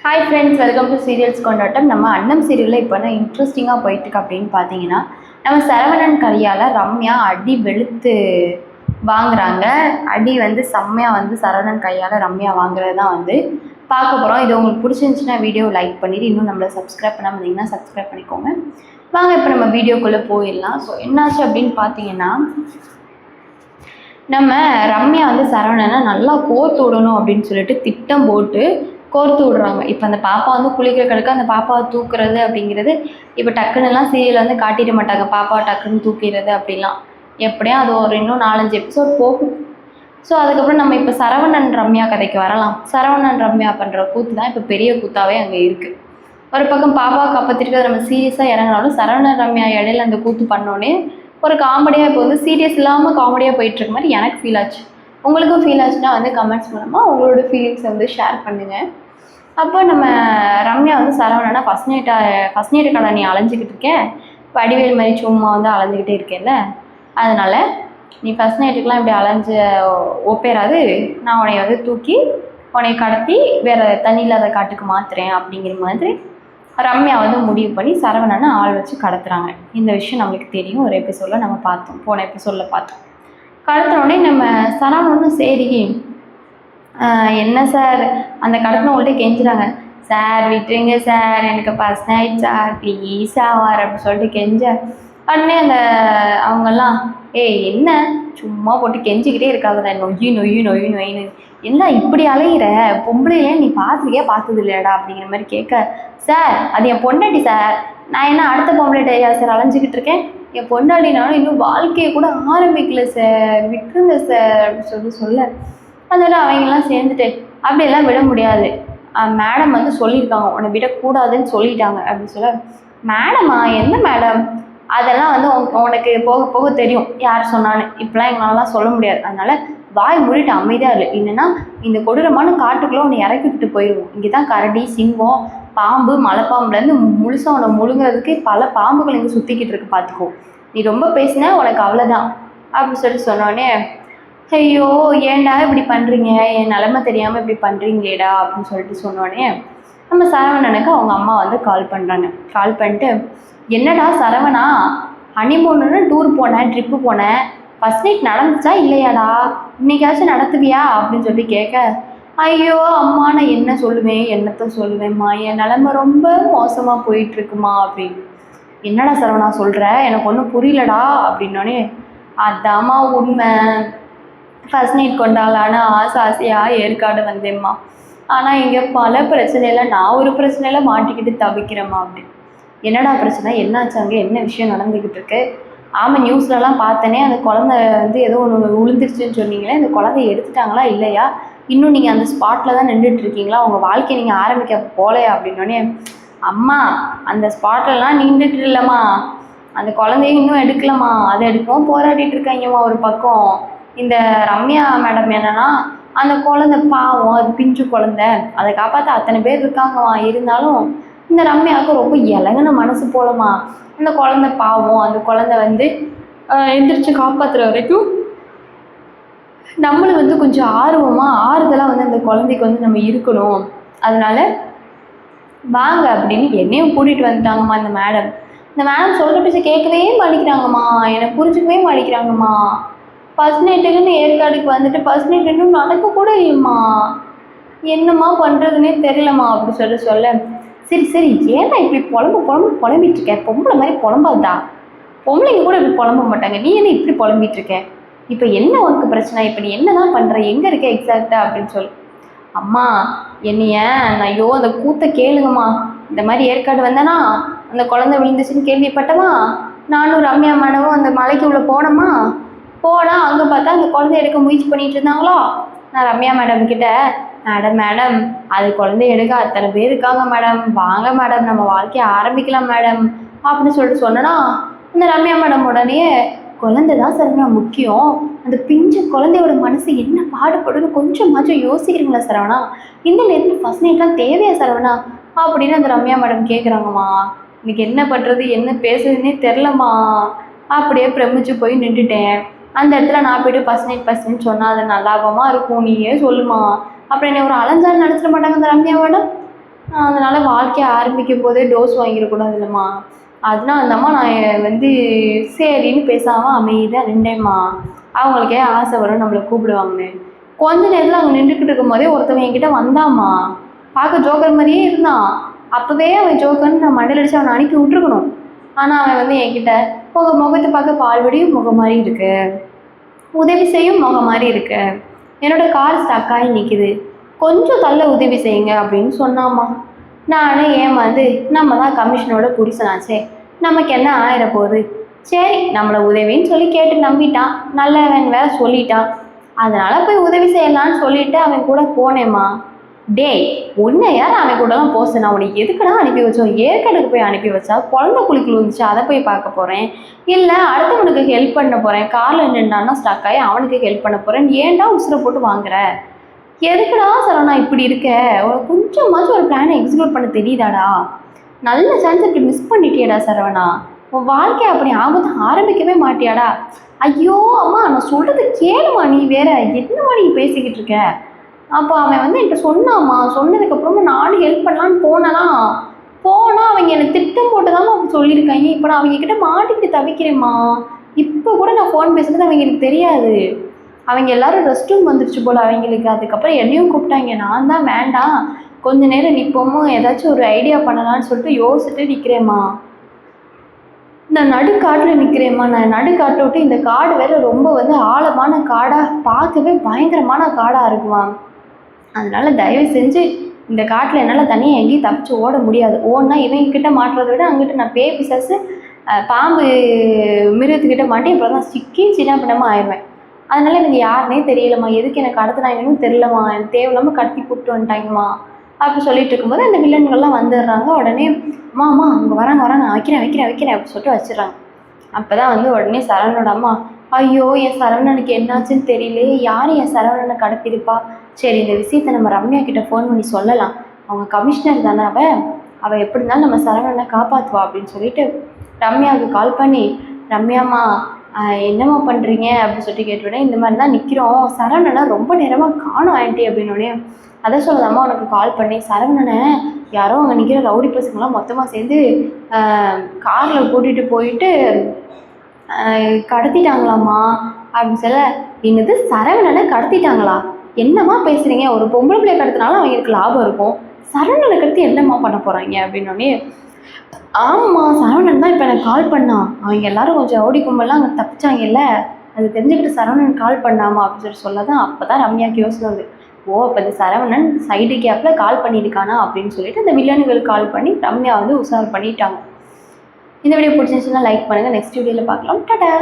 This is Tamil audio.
Hi friends, welcome to serials கொண்டாட்டம். நம்ம அன்னம் சீரியலில் இப்போ என்ன இன்ட்ரெஸ்டிங்காக போயிட்டுருக்கு அப்படின்னு பார்த்தீங்கன்னா, நம்ம சரவணன் கையால் ரம்யா அடி வெளுத்து வாங்குறாங்க. அடி செம்மையாக சரவணன் கையால் ரம்யா வாங்குறது தான் பார்க்க போகிறோம். இது உங்களுக்கு பிடிச்சிருந்துச்சுன்னா வீடியோ லைக் பண்ணிவிட்டு இன்னும் நம்மளை சப்ஸ்கிரைப் பண்ணாமல் இருந்தீங்கன்னா சப்ஸ்கிரைப் பண்ணிக்கோங்க. வாங்க இப்போ நம்ம வீடியோக்குள்ளே போயிடலாம். ஸோ என்னாச்சு அப்படின்னு பார்த்தீங்கன்னா, நம்ம ரம்யா சரவணனை நல்லா கோர்த்து விடணும் அப்படின்னு சொல்லிட்டு திட்டம் போட்டு கோர்த்து விடுறாங்க. இப்போ அந்த பாப்பா குளிக்கிற கிடக்க அந்த பாப்பாவை தூக்குறது அப்படிங்கிறது இப்போ டக்குன்னுலாம் சீரியல் காட்டிட மாட்டாங்க. பாப்பாவை டக்குன்னு தூக்கிறது அப்படிலாம் எப்படியும் அது ஒரு இன்னும் 4-5 எபிசோட் போகும். ஸோ அதுக்கப்புறம் நம்ம இப்போ சரவணன் ரம்யா கதைக்கு வரலாம். சரவணன் ரம்யா பண்ணுற கூத்து தான் இப்போ பெரிய கூத்தாவே அங்கே இருக்குது. ஒரு பக்கம் பாப்பாவை காப்பாற்றிட்டு நம்ம சீரியஸாக இறங்கினாலும் சரவணன் ரம்யா இடையில அந்த கூத்து பண்ணோன்னே ஒரு காமெடியாக இப்போ சீரியஸ் இல்லாமல் காமெடியாக போயிட்டுருக்க மாதிரி எனக்கு ஃபீல் ஆச்சு. உங்களுக்கும் ஃபீல் ஆச்சுன்னா கமெண்ட்ஸ் மூலமாக உங்களோட ஃபீலிங்ஸை ஷேர் பண்ணுங்கள். அப்போ நம்ம ரம்யா சரவணனா ஃபஸ்ட் நைட்டு கடை நீ அலைஞ்சிக்கிட்டு இருக்கேன், வடிவேல் மாதிரி சும்மா அலைஞ்சிக்கிட்டே இருக்கேன்ல, அதனால் நீ ஃபஸ்ட் நைட்டுக்கெலாம் இப்படி அலைஞ்ச ஒப்பேராது, நான் உன்னை தூக்கி உன்னை கடத்தி வேறு தண்ணி இல்லாத காட்டுக்கு மாற்றுறேன் அப்படிங்கிற மாதிரி ரம்யா முடிவு பண்ணி சரவணனை ஆள் வச்சு கடத்துறாங்க. இந்த விஷயம் நம்மளுக்கு தெரியும். ஒரு எபிசோடில் நம்ம பார்த்தோம், போன எபிசோடில் பார்த்தோம். கடத்தினோடனே நம்ம சரவணனும் சரி என்ன சார் அந்த கடத்தினவங்கள்ட்ட கெஞ்சுறாங்க, சார் விட்டுருங்க சார், எனக்கு first night sir please sir அப்படின்னு சொல்லிட்டு கெஞ்ச உடனே அவங்கெல்லாம் என்ன சும்மா போட்டு கெஞ்சிக்கிட்டே இருக்காதுடா, நொய்யின்னு என்ன இப்படி அலையிற பொம்பளையே நீ பார்த்தது இல்லையாடா அப்படிங்கிற மாதிரி கேட்க, சார் அது என் பொண்டாட்டி சார், நான் என்ன அடுத்த பொம்பளைட்டையா சார் அலைஞ்சிக்கிட்டு இருக்கேன், என் பொண்டாட்டினாலும் இன்னும் வாழ்க்கையை கூட ஆரம்பிக்கல சார், விட்டுருங்க சார் அப்படின்னு சொல்ல அதெல்லாம் அவங்கெல்லாம் சேர்ந்துட்டு அப்படியெல்லாம் விட முடியாது, மேடம் சொல்லியிருக்காங்க உன்னை விடக்கூடாதுன்னு சொல்லிட்டாங்க அப்படின்னு சொல்ல, மேடமா என்ன மேடம், அதெல்லாம் உனக்கு போக போக தெரியும் யார் சொன்னான்னு, இப்போலாம் எங்களாலாம் சொல்ல முடியாது, அதனால் வாய் மூடிட்டு அமைதியாக இல்லை, இல்லைன்னா இந்த கொடூரமான காட்டுக்குள்ளே உன்னை இறக்கி விட்டு போயிடுவோம், இங்கே தான் கரடி சிங்கம் பாம்பு மலைப்பாம்புலேருந்து முழுசாக உன்னை முழுங்கிறதுக்கு பல பாம்புகள் இங்கே சுற்றிக்கிட்டு இருக்கு பார்த்துக்கோ, நீ ரொம்ப பேசின உனக்கு அவ்வளோதான் அப்படின்னு சொல்லிட்டு சொன்னோடனே, ஐயோ ஏன்டா இப்படி பண்ணுறீங்க, என் நிலமை தெரியாமல் இப்படி பண்ணுறீங்களேடா அப்படின்னு சொல்லிட்டு சொன்னோடனே நம்ம சரவணனுக்கு அவங்க அம்மா கால் பண்ணுறாங்க. கால் பண்ணிட்டு, என்னடா சரவணா, ஹனிமூன்னு டூர் போனேன், ட்ரிப்பு போனேன், ஃபஸ்ட் நைட் நடந்துச்சா இல்லையாடா, இன்னைக்காச்சும் நடத்துவியா அப்படின்னு சொல்லி கேட்க, ஐயோ அம்மா நான் என்ன சொல்லுவேன் என்னத்த சொல்லுவேம்மா, என் நிலமை ரொம்ப மோசமாக போயிட்டுருக்குமா அப்படின்னு. என்னடா சரவணா சொல்கிற, எனக்கு ஒன்றும் புரியலடா அப்படின்னோடனே, அதாம்மா உண்மை, ஃபஸ்ட் நைட் கொண்டாடலான்னு ஆசையாக ஏற்காடு வந்தேம்மா, ஆனால் இங்கே பல பிரச்சனையில் நான் ஒரு பிரச்சனையில் மாட்டிக்கிட்டு தவிக்கிறேம்மா அப்படி. என்னடா பிரச்சனை, என்னாச்சு, அங்கே என்ன விஷயம் நடந்துக்கிட்டு இருக்கு, ஆமாம் நியூஸ்லலாம் பார்த்தனே அந்த குழந்தை ஏதோ ஒன்று விழுந்துருச்சுன்னு சொன்னீங்களே, அந்த குழந்தைய எடுத்துட்டாங்களா இல்லையா, இன்னும் நீங்கள் அந்த ஸ்பாட்டில் தான் நின்றுட்டுருக்கீங்களா, உங்கள் வாழ்க்கையை நீங்கள் ஆரம்பிக்க போகலையா அப்படின்னோடனே, அம்மா அந்த ஸ்பாட்லலாம் நின்றுட்டு இல்லைம்மா, அந்த குழந்தைய இன்னும் எடுக்கலம்மா, அதை எடுக்கவும் போராடிட்டு இருக்காங்கம்மா ஒரு பக்கம். இந்த ரம்யா மேடம் என்னன்னா அந்த குழந்தை பாவம், அது பிஞ்சு குழந்தை, அதை காப்பாற்ற அத்தனை பேர் இருக்காங்கம்மா, இருந்தாலும் இந்த ரம்யாவுக்கு ரொம்ப இலகுன மனசு போலமா, அந்த குழந்தை பாவம், அந்த குழந்தை எந்திரிச்சு காப்பாற்றுற வரைக்கும் நம்மளும் கொஞ்சம் ஆறுதலாக அந்த குழந்தைக்கு நம்ம இருக்கணும், அதனால வாங்க அப்படின்னு என்னையும் கூட்டிகிட்டு வந்துட்டாங்கம்மா இந்த மேடம். இந்த மேடம் சொல்கிற பேச கேட்கவே மாட்டேங்கிறாங்கம்மா, என்னை புரிஞ்சுக்கவே மாட்டேங்கிறாங்கம்மா, ஃபஸ்ட் நைட்டுக்குன்னு ஏற்காடுக்கு ஃபஸ்ட் நைட் இன்னும் நடக்க கூட இல்லைம்மா, என்னம்மா பண்ணுறதுனே தெரியலம்மா அப்படி சொல்ல, சரி ஏன்னா இப்படி புலம்பிகிட்ருக்க, பொம்பளை மாதிரி புலம்பாதா, பொம்பளைங்க கூட இப்படி புலம்ப மாட்டாங்க, நீ என்ன இப்படி புலம்பிகிட்ருக்க, இப்போ என்ன உனக்கு பிரச்சனை, இப்போ நீ என்ன தான் பண்ணுற, எங்கே இருக்க எக்ஸாக்டாக அப்படின்னு சொல்லு. அம்மா என்னைய ஐயோ அந்த கூத்தை கேளுங்கம்மா, இந்த மாதிரி ஏற்காடு வந்தேன்னா அந்த குழந்தை விழுந்துச்சுன்னு கேள்விப்பட்டமா, நானும் ரம்யா மேடமும் அந்த மலைக்கு உள்ள போனோமா, போனால் அங்கே பார்த்தா அந்த குழந்தைய எடுக்க முயற்சி பண்ணிகிட்டு இருந்தாங்களோ, நான் ரம்யா மேடம் கிட்ட, மேடம் அது குழந்தைய எடுக்க அத்தனை பேர் இருக்காங்க மேடம், வாங்க மேடம் நம்ம வாழ்க்கையை ஆரம்பிக்கலாம் மேடம் அப்படின்னு சொல்லிட்டு சொன்னோன்னா, இந்த ரம்யா மேடம் உடனே, குழந்தை தான் சரவணா முக்கியம், அந்த பிஞ்சு குழந்தையோட மனசு என்ன பாடுபடுன்னு கொஞ்சமாச்சும் யோசிக்கிறீங்களா சரவணா, இந்த நேரத்தில் ஃபஸ்ட் நைட்லாம் தேவையா சரவணா அப்படின்னு அந்த ரம்யா மேடம் கேட்குறாங்கம்மா. எனக்கு என்ன பண்ணுறது என்ன பேசுறதுன்னே தெரிலம்மா, அப்படியே பிரமிச்சு போய் நின்றுட்டேன். அந்த இடத்துல நான் போய்ட்டு ஃபஸ்ட் நைட் சொன்னால் அது நல்லாவமா இருக்கும், நீயே சொல்லுமா, அப்புறம் என்னை ஒரு அலைஞ்சாலும் நினச்சிட மாட்டாங்க அந்த ரம்யா மேடம். அதனால் வாழ்க்கையை ஆரம்பிக்கும் போதே டோஸ் வாங்கிடக்கூடாது இல்லைம்மா. அதனால தான்மா நான் வந்து சரின்னு பேசாமல் அமைதியாக நின்றேம்மா. அவங்களுக்கே ஆசை வரும் நம்மளை கூப்பிடுவாங்கன்னு. கொஞ்ச நேரத்தில் அங்கே நின்றுக்கிட்டு இருக்கும்போதே ஒருத்தவன் என்கிட்ட வந்தாம்மா. பார்க்க ஜோக்கர் மாதிரியே இருந்தான். அப்போவே அவன் ஜோக்கர்னு நான் மண்டையில் அடித்து அவனை அனுப்பி விட்டுருக்கணும். ஆனால் அவன் வந்து என்கிட்ட முகத்தை பார்க்க பால்வடியும் முகம் மாதிரி இருக்கு, உதவி செய்யும் முகம் மாதிரி இருக்கு, என்னோட கார் ஸ்டக்காகி நிற்கிது, கொஞ்சம் தள்ள உதவி செய்யுங்க அப்படின்னு சொன்னாம்மா. நானே ஏமாந்து நம்ம தான் கமிஷனோட புருஷனாச்சே, நமக்கு என்ன ஆயிர போகுது, சரி நம்மளை உதவின்னு சொல்லி கேட்டு நம்பிட்டான், நல்லவன் வேற சொல்லிட்டான், அதனால் போய் உதவி செய்யலான்னு சொல்லிட்டு அவன் கூட போனேம்மா. டேய், உன்னை யார் அவன் கூடலாம் போக சொன்னா? உனக்கு எதுக்குடா அனுப்பி வச்சோம்? ஏற்கனவே போய் அனுப்பி வச்சா குழந்தை குளிக்கல் வந்துச்சு, அதை போய் பார்க்க போகிறேன், இல்லை அடுத்தவனுக்கு ஹெல்ப் பண்ண போகிறேன், காரில் நின்றான்னா ஸ்டக் ஆகி அவனுக்கு ஹெல்ப் பண்ண போகிறேன், ஏன்டா உசுரை போட்டு வாங்குற? எதுக்குடா சரவணா இப்படி இருக்க? உனக்கு கொஞ்சமாச்சும் ஒரு பிளானை எக்ஸிக்யூட் பண்ண தெரியுதாடா? நல்ல சான்ஸ் இப்படி மிஸ் பண்ணிட்டியடா சரவணா. உன் வாழ்க்கையை அப்படி ஆபத்து ஆரம்பிக்கவே மாட்டியாடா? ஐயோ அம்மா, நான் சொல்கிறது கேளுமா, நீ வேற என்னம்மா நீ பேசிக்கிட்டு இருக்க? அப்போ அவன் வந்து என்கிட்ட சொன்னாம்மா. சொன்னதுக்கப்புறமா நானும் ஹெல்ப் பண்ணலான்னு போனால் அவங்க என்னை திட்டம் போட்டு தாம்மா அப்படி சொல்லியிருக்காங்க. இப்போ நான் அவங்கக்கிட்ட மாட்டிக்கிட்டு தவிக்கிறேம்மா. இப்போ கூட நான் ஃபோன் பேசுகிறது அவங்களுக்கு தெரியாது. அவங்க எல்லாரும் ரெஸ்ட் ரூம் வந்துருச்சு போல் அவங்களுக்கு. அதுக்கப்புறம் என்னையும் கூப்பிட்டாங்க. நான் தான் வேண்டாம், கொஞ்ச நேரம் நிற்போமோ, ஏதாச்சும் ஒரு ஐடியா பண்ணலான்னு சொல்லிட்டு யோசிச்சுட்டு நிற்கிறேம்மா. நான் நடுக்காட்டில் நிற்கிறேம்மா. நான் நடுக்காட்டை விட்டு இந்த காடு வேறு ரொம்ப வந்து ஆழமான காடாக, பார்க்கவே பயங்கரமான காடாக இருக்குமா. அதனால் தயவு செஞ்சு இந்த காட்டில் என்னால் தனியாக எங்கேயும் தப்பிச்சு ஓட முடியாது. ஓடனா இவங்கக்கிட்ட மாட்டுறதை விட அங்கிட்ட நான் பேய் பிசாசு பாம்பு மிருகத்துக்கிட்ட மாட்டி அப்புறம் தான் சிக்கி சின்ன பின்னமாக ஆயிடுவேன். அதனால் இவங்க யாருன்னே தெரியலம்மா, எதுக்கு எனக்கு கடத்துனாங்கன்னு தெரிலம்மா, எனக்கு தேவையில்லாமல் கடத்தி கூப்பிட்டு வந்துட்டாங்கம்மா அப்படி சொல்லிட்டு இருக்கும்போது அந்த வில்லன்கள்லாம் வந்துடுறாங்க. உடனே அம்மா அவங்க வராங்க நான் வைக்கிறேன் அப்படி சொல்லிட்டு வச்சிடுறாங்க. அப்போ தான் வந்து உடனே சரவணோட அம்மா, ஐயோ என் சரவணனுக்கு என்னாச்சுன்னு தெரியலையே, யார் என் சரவணனை கடத்திருப்பா? சரி, இந்த விஷயத்தை நம்ம ரம்யா கிட்ட ஃபோன் பண்ணி சொல்லலாம், அவங்க கமிஷனர் தானே, அவள் எப்படி இருந்தாலும் நம்ம சரவணனை காப்பாற்றுவா அப்படின்னு சொல்லிட்டு ரம்யாவுக்கு கால் பண்ணி, ரம்யாம்மா என்னம்மா பண்ணுறீங்க அப்படின்னு சொல்லிட்டு கேட்டுவிட்டேன். இந்த மாதிரி தான் நிற்கிறோம், சரவணனை ரொம்ப நேரமாக காணும் ஆண்டி அப்படின்னோடனே, அதை சொல்லலாமா உனக்கு கால் பண்ணி, சரவணனை யாரோ அங்கே நிற்கிற ரவுடி பசங்களாம் மொத்தமாக சேர்ந்து காரில் கூட்டிகிட்டு போயிட்டு கடத்திட்டாங்களாம்மா அப்படின்னு சொல்ல, என்னது சரவணனை கடத்திட்டாங்களா? என்னம்மா பேசுகிறீங்க? ஒரு பொம்பளை பிள்ளைய கடத்தினாலும் அவங்களுக்கு லாபம் இருக்கும், சரவணனை கடத்தி என்னம்மா பண்ண போகிறாங்க அப்படின்னோடனே, ஆமாம் சரவணன் தான் இப்போ எனக்கு கால் பண்ணான், அவங்க எல்லாரும் கொஞ்சம் ரவுடி கும்பல்லாம் அங்கே தப்பிச்சாங்கல்ல, அது தெரிஞ்சுக்கிட்டு சரவணன் கால் பண்ணாமா அப்படின்னு சொல்ல தான் அப்போ தான் ரம்யாவுக்கு யோசனை வந்து, ஓ அப்போ இந்த சரவணன் சைடு கேப்பில் கால் பண்ணியிருக்கானா அப்படின்னு சொல்லிட்டு அந்த வில்லனுகளுக்கு கால் பண்ணி ரம்யா வந்து உஷார் பண்ணிட்டாங்க. இந்த வீடியோ பிடிச்சிருந்துச்சுன்னா லைக் பண்ணுங்கள். நெக்ஸ்ட் வீடியோவில் பார்க்கலாம். டாடா.